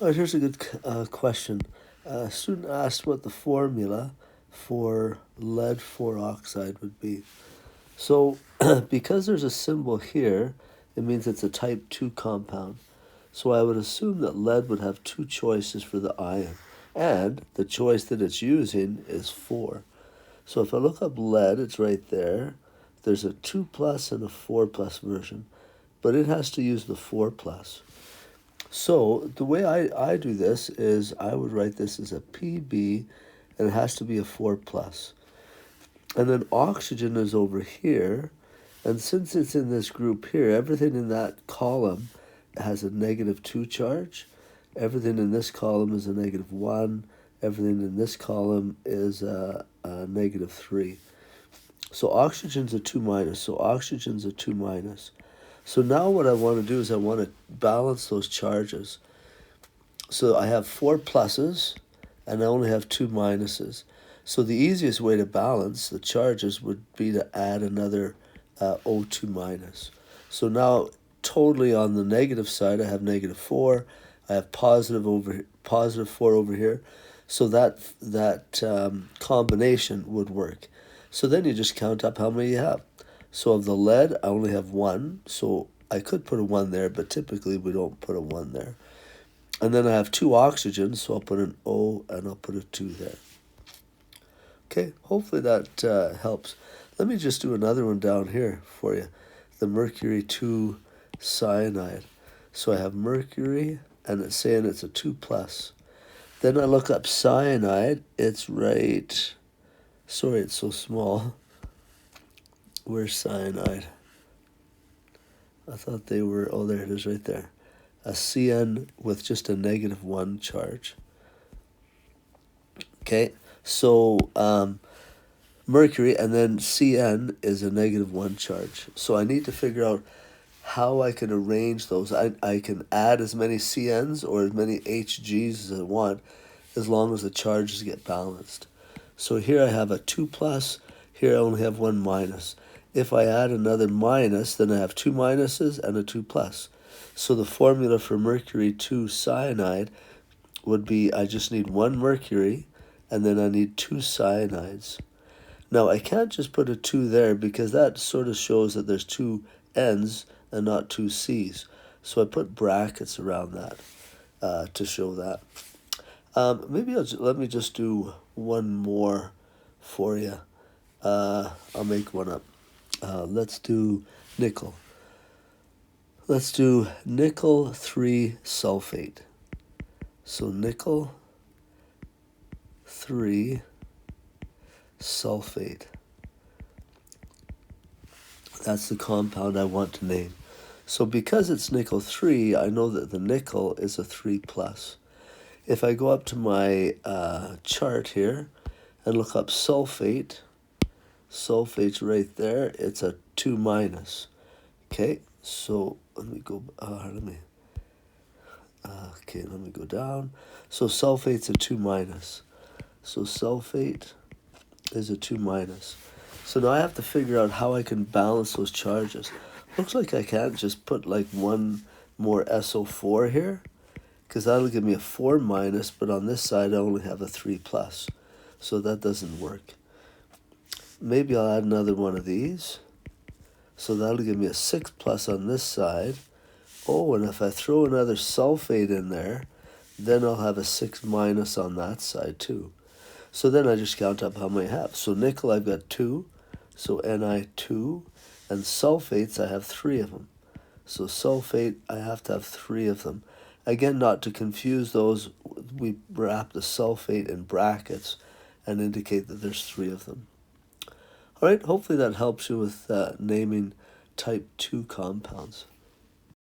All right, here's a good question. A student asked what the formula for lead 4 oxide would be. So, because there's a symbol here, it means it's a type 2 compound. So I would assume that lead would have two choices for the ion, and the choice that it's using is 4. So if I look up lead, it's right there. There's a 2 plus and a 4 plus version, but it has to use the 4 plus. So the way I do this is I would write this as a PB, and it has to be a 4 plus. And then oxygen is over here, and since it's in this group here, everything in that column has a negative 2 charge. Everything in this column is a negative 1. Everything in this column is a negative 3. So oxygen's a 2 minus, so oxygen's a 2 minus. So now what I want to do is I want to balance those charges. So I have 4 pluses, and I only have 2 minuses. So the easiest way to balance the charges would be to add another O2 minus. So now totally on the negative side, I have negative 4. I have positive 4 over here. So that combination would work. So then you just count up how many you have. So of the lead, I only have 1. So I could put a 1 there, but typically we don't put a 1 there. And then I have 2 oxygens, so I'll put an O and I'll put a 2 there. Okay, hopefully that helps. Let me just do another one down here for you. The mercury 2 cyanide. So I have mercury, and it's saying it's a 2 plus. Then I look up cyanide. It's right... Sorry, it's so small. Where's cyanide? I thought they were... Oh, there it is right there. A CN with just a negative 1 charge. Okay, so mercury, and then CN is a negative 1 charge. So I need to figure out how I can arrange those. I can add as many CNs or as many HGs as I want, as long as the charges get balanced. So here I have a 2 plus, here I only have 1 minus. If I add another minus, then I have 2 minuses and a 2 plus. So the formula for mercury 2 cyanide would be I just need 1 mercury, and then I need 2 cyanides. Now I can't just put a 2 there because that sort of shows that there's 2 N's and not 2 C's. So I put brackets around that to show that. Maybe let me just do one more for you. I'll make one up. Let's do nickel. Let's do nickel 3 sulfate. So nickel 3 sulfate. That's the compound I want to name. So because it's nickel 3, I know that the nickel is a 3 plus. If I go up to my chart here and look up sulfate, sulfate's right there, it's a 2 minus. Okay, so let me go down. So sulfate's a 2 minus. So sulfate is a 2 minus. So now I have to figure out how I can balance those charges. Looks like I can't just put like one more SO4 here, because that'll give me a 4 minus, but on this side I only have a 3 plus. So that doesn't work. Maybe I'll add another one of these. So that'll give me a 6 plus on this side. Oh, and if I throw another sulfate in there, then I'll have a 6 minus on that side too. So then I just count up how many I have. So nickel, I've got 2, so Ni2, and sulfates, I have 3 of them. So sulfate, I have to have 3 of them. Again, not to confuse those, we wrap the sulfate in brackets and indicate that there's 3 of them. All right, hopefully that helps you with naming type 2 compounds.